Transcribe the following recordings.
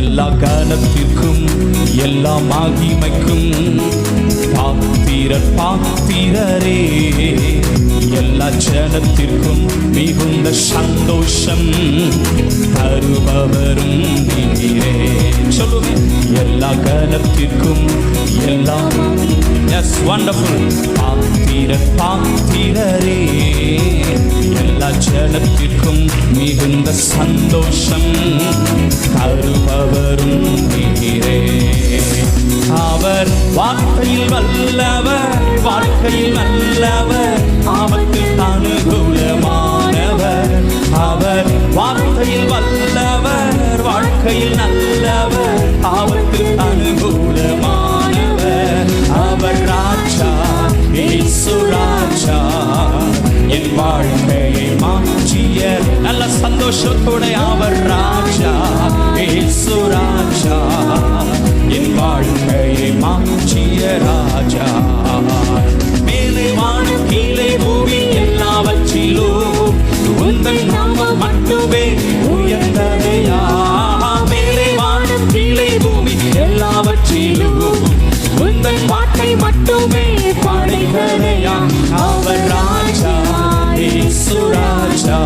எல்லா கனத்திற்கும் எல்லா மகிமைக்கும் பாத்திரரே. எல்லா ஜனத்திற்கும் மிகுந்த சந்தோஷம் தருபவரும் நீரே. சொல்லுங்க, எல்லா கனத்திற்கும் எல்லா வண்டர்ஃபுல் பாத்திரரே. எல்லா ஜனத்திற்கும் மிகுந்த சந்தோஷம் தருபவரும் நீரே. அவர் வார்த்தையில் வல்லவர், வாழ்க்கையில் நல்லவர், ஆபத்தில் அனுகூலமானவர். அவர் வார்த்தையில் வல்லவர், வாழ்க்கையில் நல்லவர், ஆபத்தில் அனுகூலமானவர். அவர் ராஜா, இயேசு ராஜா, என் வாழ்க்கையை மாற்றிய நல்ல சந்தோஷத்தோட. அவர் ராஜா, இயேசு ராஜா, என் வாழ்க்கையை மாற்றிய ராஜா. மேலே வானம் கீழே பூமி எல்லாவற்றிலும் உந்தன் நாமம் மட்டுமே உயர்ந்ததையா. மேலே வானம் கீழே பூமி எல்லாவற்றிலும் உந்தன் வார்த்தை மட்டுமே பாடுகிறதையா. அவர் ராஜா, இயேசு ராஜா,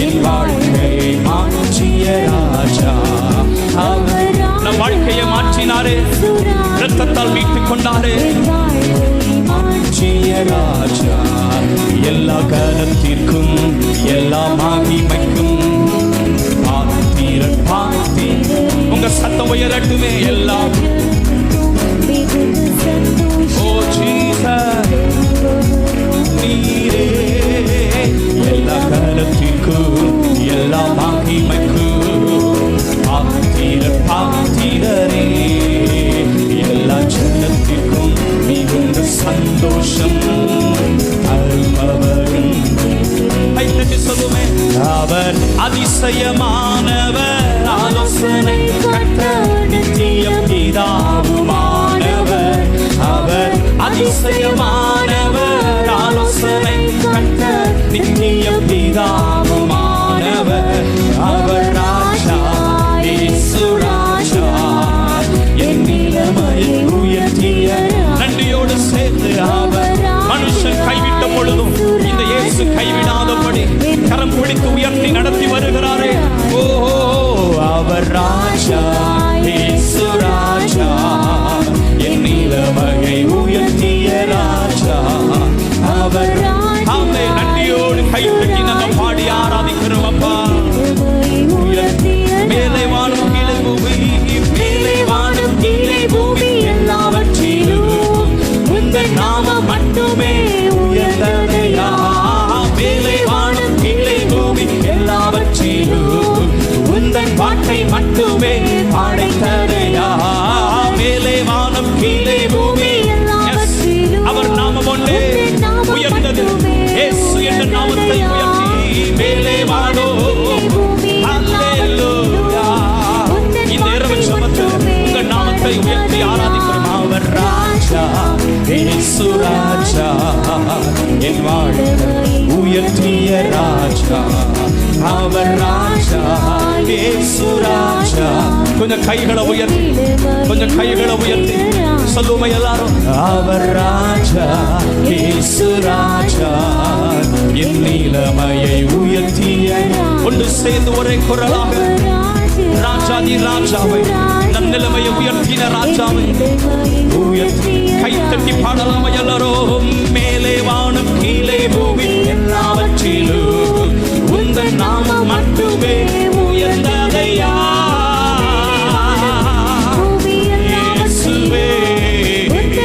என் வாழ்க்கையை மாற்றிய ராஜா. அவர் நம் வாழ்க்கையை மாற்றினாரே, இரத்தத்தால் மீட்டுக் கொண்டாரே, மாற்றிய ராஜா. எல்லா கனத்திற்கும் எல்லா மகிமைக்கும் பாத்திர. உங்க சத்தம் உயரட்டுமே. எல்லா ஓ ஜீசஸ் நீரே. எல்லா கனத்திற்கும் எல்லா மகிமைக்கும் பாத்திரரே. எல்லா ஜனத்திற்கும் மிகுந்த சந்தோஷம் தருபவரும். சொல்லுமே, அவர் அதிசயமானவர், ஆலோசனை கர்த்தர், நித்திய பிதாவுமானவர். அவர் அதிசயமானவர், ஆலோசனை கர்த்தர், நித்திய பிதாவுமானவர். அவர் ராஜா, இயேசு ராஜா, என் நிலைமையை உயர்த்திய. நன்றியோடு சேர்ந்து அவர் மனுஷன் கைவிட்ட பொழுதும் இந்த இயேசு கைவிடாதபடி கரம் பிடித்து உயர்த்தி நடத்தி வருகிறாரே. ஓ, அவர் ராஜா, இயேசு ராஜா, என் நிலைமையை உயர்த்திய ராஜா. அவர் நன்றியோடு கைத்தட்டி நம்ம பாடி ஆராதிக்கிறோம். அப்பா, மேலே வானம் கீழே பூமி, மேலே வானம் கீழே பூமி எல்லாவற்றிலும் உந்தன் நாமம் மட்டுமே உயர்ந்ததையா. மேலே வானம் கீழே பூமி எல்லாவற்றிலும் உந்தன் வார்த்தை மட்டுமே பாடைத்ததையா. மேலே வானம் கீழே பூமி, அவர் நாமம் ஒன்றே உயர்ந்தது. இயேசு என்ற நாமத்தை உயர்த்தி மேலே வானோ. இந்த இரவு ஜெபத்தில் உங்கள் நாமத்தை உயர்த்தி ஆராதிக்கிறோம். அவர் ராஜா, இயேசு ராஜா, என் வாழ்க்கை உயர்த்திய ராஜா. அவர் ராஜா, இயேசு ராஜா. கொஞ்சம் கைகளை உயர்த்தி, கொஞ்சம் கைகளை உயர்த்தி சொல்லுவோம் எல்லாரும். அவர் ராஜா, இயேசு ராஜா, என் நிலைமையை உயர்த்திய. ஒன்று சேர்ந்து ஒரே குரலாக, ராஜாதி ராஜாவை, நம் நிலைமையை உயர்த்தின ராஜாவை உயர்த்தி கைத்தட்டி பாடலாம் எல்லாரும். மேலே வானம் கீழே பூமி எல்லாவற்றிலும் உந்தன் நாமம் மட்டுமே உயர்ந்ததையா. இயேசுவே, நீர்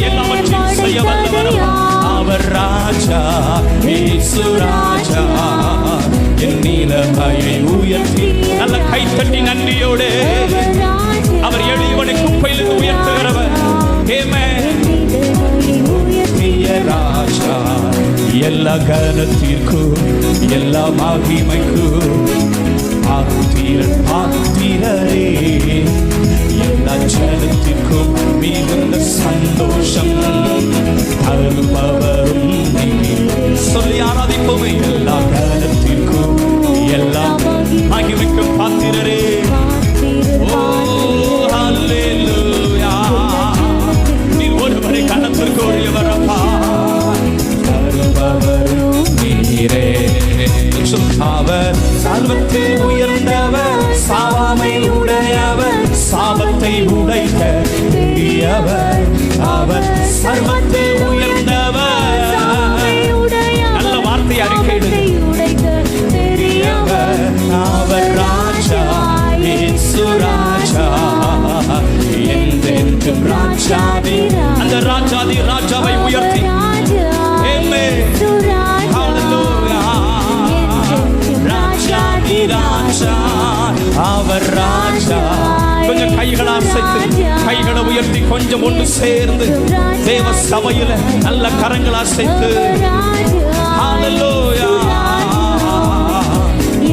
எல்லாவற்றையும் செய்ய வல்லவர். அவர் ராஜா, இயேசு ராஜா, என் நிலைமையை உயர்த்தி. நல்ல கைத்தட்டி நன்றியோடு அவர் எளியவனை குப்பையிலிருந்து உயர்த்துகிறவர். ராஜா, எல்லா கனத்திற்கும் எல்லா மகிமைக்கும் பாத்திரரே. எல்லா ஜனத்திற்கும் மிகுந்த சந்தோஷம் தருபவரும் சொல்லி ஆராதிப்போமே. எல்லா கனத்திற்கும் எல்லா மகிமைக்கும் பாத்திரரே. என்றென்றும் ராஜாதி அந்த ராஜாதி ராஜாவை உயர்த்தி ராஜாதி ராஜா அவர் ராஜா. கொஞ்சம் கைகளை அசைத்து கைகளை உயர்த்தி கொஞ்சம் ஒன்று சேர்ந்து தேவ சபையில நல்ல கரங்களை அசைத்து ஹல்லேலூயா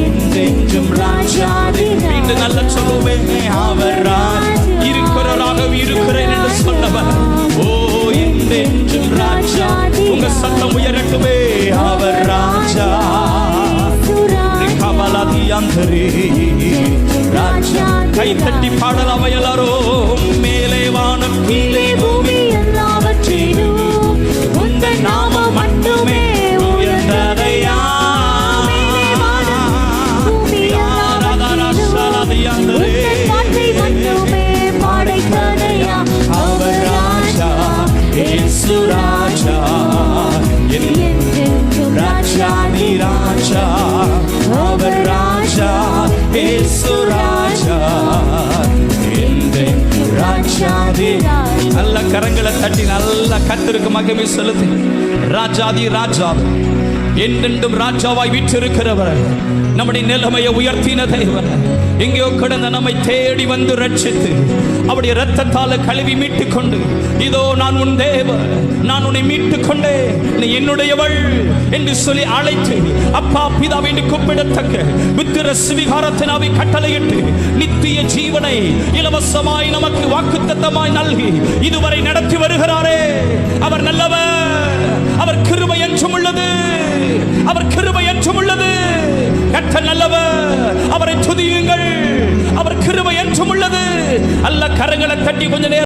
என்றென்றும் ராஜாதி. மீண்டும் நல்ல சொல்லுவே அவர் இருக்கிறவராக இருக்கிறேன் என்று சொன்னவர். ஓ என்றென்றும் ராஜா. உங்க சத்தம் உயரட்டுமே. அவர் ராஜா ராஜா. கை தட்டி பாடலாம் எல்லாரும். மேலே வானம் கீழே பூமி எல்லாவற்றிலும் உந்தன் நாமம் மட்டுமே உயர்ந்ததையா. அவர் ராஜா இயேசு ராஜா ராஜாதி ராஜா. அவர் ராஜா இயேசு ராஜா ராஜாதி. நல்ல கரங்களை தட்டி நல்ல கர்த்தருக்கு மகிமை செலுத்தி ராஜாதி ராஜா என்றென்றும் ராஜாவாய் வீற்றிருக்கிறவர், நம்முடைய நிலைமையை உயர்த்தின தேவன், எங்கேயோ கிடந்த நம்மை தேடி வந்து ரட்சித்து அவருடைய இரத்தத்தால் கழுவி மீட்டுக் கொண்டு, இதோ நான் உன் தேவன், நான் உன்னை மீட்டுக் கொண்டே, நீ என்னுடையவள் என்று சொல்லி அழைத்து அப்பா பிதாவை என்று கூப்பிடத்தக்க புத்திர சுவிகாரத்தினாவை கட்டளையிட்டு நித்திய ஜீவனை இலவசமாய் நமக்கு வாக்குத்தத்தமாய் நல்கி இதுவரை நடத்தி வருகிறாரே. அவர் நல்லவர், அவர் கிருபை என்றும் உள்ளது, அவர் கிருபை என்றும் உள்ளது. கர்த்தர் நல்லவர், அவரை துதியுங்கள், அவர் கிருபை என்றும் உள்ளது. அல்ல கரங்களை தட்டி கொஞ்ச நேரம்